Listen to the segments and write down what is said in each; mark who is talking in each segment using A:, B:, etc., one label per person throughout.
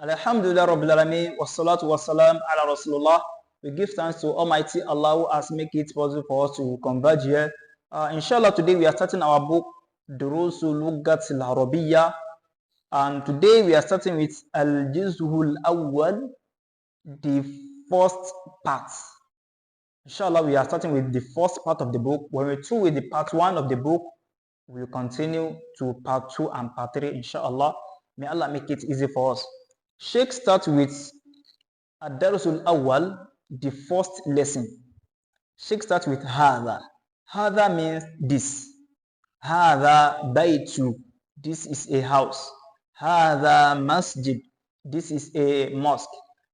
A: Alhamdulillah Rabbil Alameen, wassalatu wassalam ala Rasulullah. We give thanks to Almighty Allah who has made it possible for us to converge here. Inshallah, today we are starting our book, Durusul-Lughah al-Arabiyyah. And today we are starting with al-Juz'ul-Awwal, the first part. Inshallah, we are starting with the first part of the book. When we're through with the part 1 of the book, we'll continue to part 2 and part 3, inshallah. May Allah make it easy for us. Sheikh starts with Durusul-Awwal, the first lesson. Sheikh starts with Hadha. Hadha means this. Hadha baytu, this is a house. Hadha masjid, this is a mosque.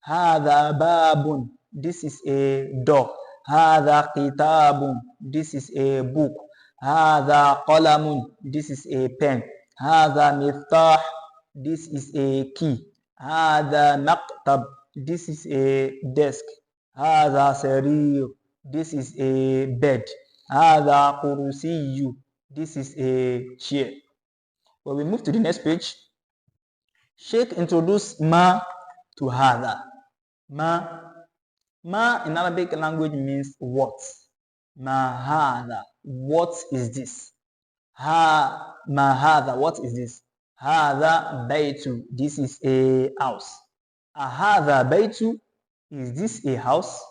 A: Hadha babun, this is a door. Hadha kitabun, this is a book. Hadha qalamun, this is a pen. Hadha miftah, this is a key. Hadha maqtab, this is a desk. Hadha sarir, this is a bed. Hadha kursiyu, this is a chair. When we move to the next page, Sheikh introduced ma to hadha. Ma in Arabic language means what. Ma hadha, what is this? Ma hadha, what is this? Hadha baytu, this is a house. Hadha baytu, is this a house?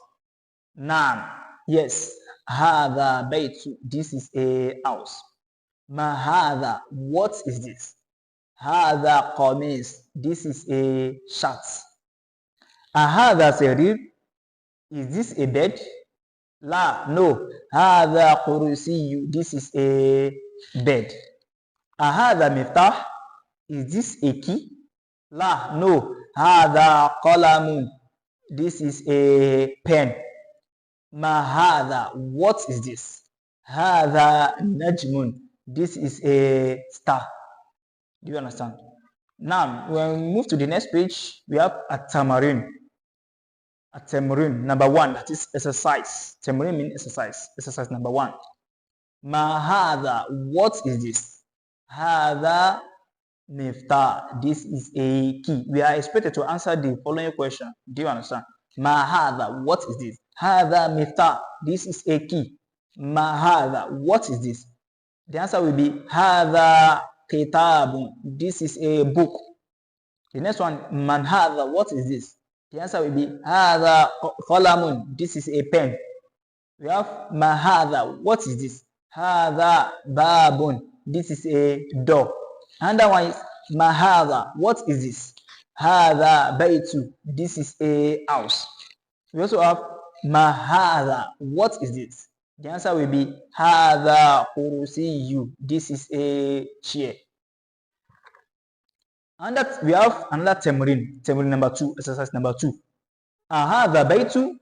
A: Naam, yes. Hadha baytu, this is a house. Ma hadha, what is this? Hadha qamis, this is a shirt. Hadha sarir, is this a bed? La, no. Hadha kursiyu, this is a bed. Hadha miftah, is this a key? La, no. Hadha qalamun, this is a pen. Ma hadha, what is this? Hadha najmun, this is a star. Do you understand? Now, when we move to the next page, we have a tamarin. A tamarin, number 1, that is exercise. Tamarin means exercise. Exercise number 1. Ma hadha, what is this? Hadha miftah, this is a key. We are expected to answer the following question. Do you understand? Ma hadha, what is this? Hadha miftah, this is a key. Ma hadha, what is this? The answer will be hadha kitabun, this is a book. The next one, man hadha, what is this? The answer will be hadha qalamun, this is a pen. We have ma hadha, what is this? Hadha babun, this is a door. Another one is ma hadha, what is this? Hadha baytu, this is a house. We also have ma hadha, what is this? The answer will be hadha kursiyu, this is a chair. And that we have another tamarin number 2, exercise number 2. Hadha baytu,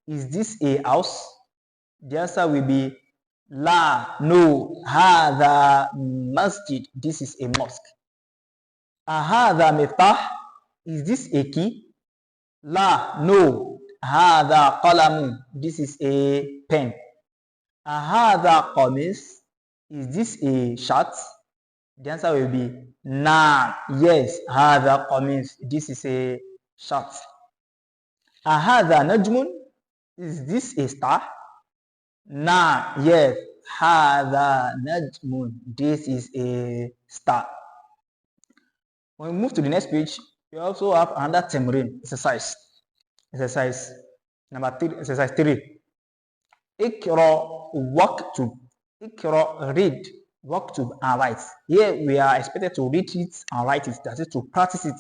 A: is this a house? The answer will be la, no. Hadha masjid, this is a mosque. Hadha miftah, is this a key? La, no. Hadha qalamun, this is a pen. Hadha qamis, is this a shirt? The answer will be na, yes. Hadha qamis, this is a shirt. Hadha najmun, is this a star? Na, yes. Hadha najmun, this is a star. When we move to the next page, we also have another tamarin exercise. Exercise number 3, exercise 3. Ikra waktub. Ikra, read. Waktub, and write. Here we are expected to read it and write it, that is to practice it.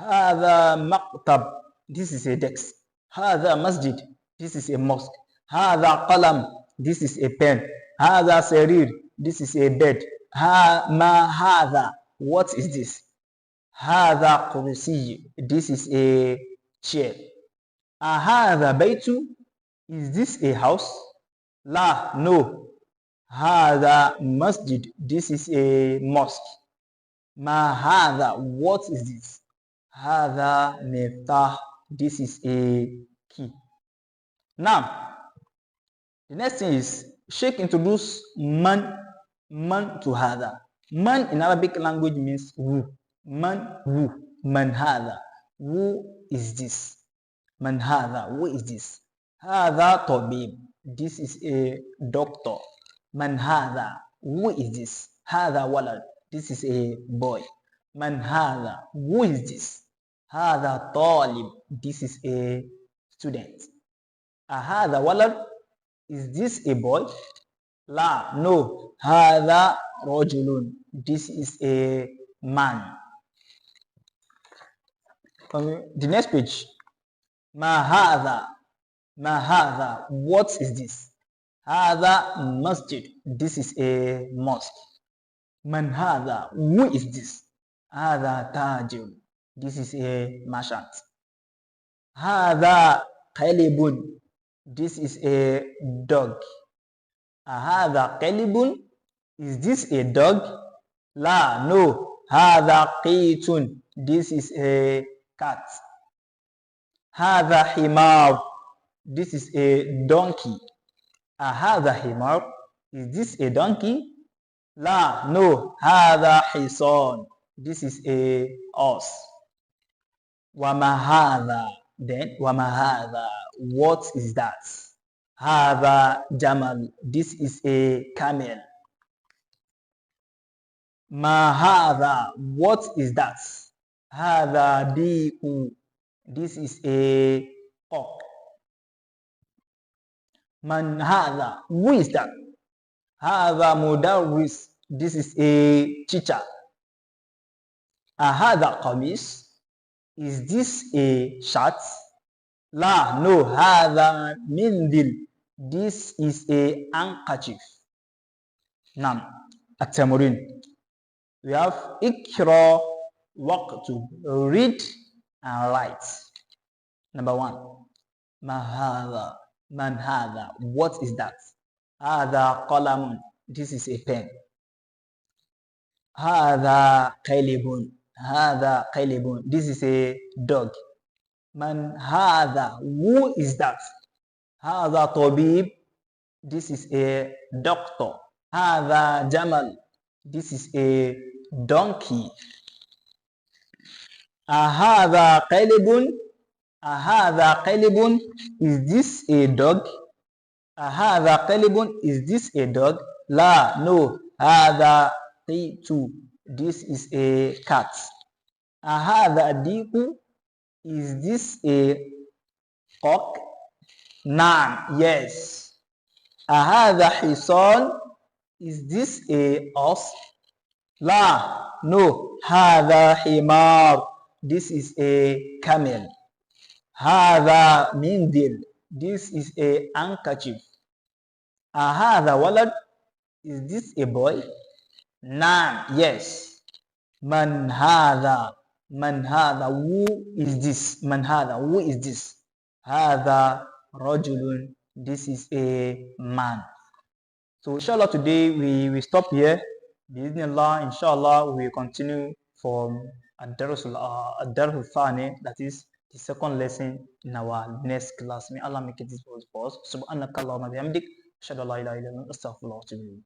A: Hadha maqtab, this is a desk. Hadha masjid, this is a mosque. Hadha qalam, this is a pen. Hadha sarir, this is a bed. Ma hadha, what is this? Hadha kursi, this is a chair. Hadha baytu, is this a house? La, no. Hadha masjid, this is a mosque. Ma hadha, what is this? Hadha miftah, this is a key. Now, the next thing is Sheikh introduced man to hadha. Man in Arabic language means who. Man, who? Man hadha. Who is this? Man hadha. Who is this? Hadha tabib. This is a doctor. Man hadha. Who is this? Hadha walad. This is a boy. Man hadha. Who is this? Hadha talib. This is a student. Hadha walad. Is this a boy? La. No. Hadha rajulun. This is a man. The next page. Ma hadha. Ma hadha. What is this? Hadha masjid. This is a mosque. Man hadha. Who is this? Hadha tajir. This is a merchant. Hadha qalibun. This is a dog. Hadha qalibun. Is this a dog? La. No. Hadha qitun. This is a cat. Hadha himar. This is a donkey. Hadha himar. Is this a donkey? La. No. Hadha hisan. This is a horse. Wama hadha. Then wama hadha. What is that? Hadha jamal. This is a camel. Ma hadha. What is that? Hadha di'u. This is a cock. Man hadha. Who is that? Hadha mudarris. This is a teacher. Hadha qamis. Is this a shirt? La. No. Hadha mindil. This is a handkerchief. Now, at-tamarin. We have ikra waqtu. Read and write. Number 1. Ma hadha. Man hadha. What is that? Hadha qalamun. This is a pen. Hadha qalibun. Hadha qalibun. This is a dog. Man hadha. Who is that? Hadha tabib. This is a doctor. Hadha jamal. This is a donkey. Hadha qalibun. Hadha qalibun. Is this a dog? Hadha qalibun. Is this a dog? La. No. Hadha qitu. This is a cat. Hadha diku. Is this a cock? Naam. Yes. Hadha hisan. Is this a horse? La. No. Hadha himar. This is a camel. Hadha mindil. This is a handkerchief. Hadha walad. Is this a boy? Naam. Yes. Man hadha. Man hadha. Who is this? Man hadha. Who is this? Hadha rajulun. This is a man. So inshallah today we stop here. Bismillah, inshallah we will continue from Durusul-Lughah, that is the second lesson in our next class. May Allah make it possible for us. Subhanakallahumma bihamdik. Ashhadu an la ilaha illa anta astaghfiruka wa atubu ilayk.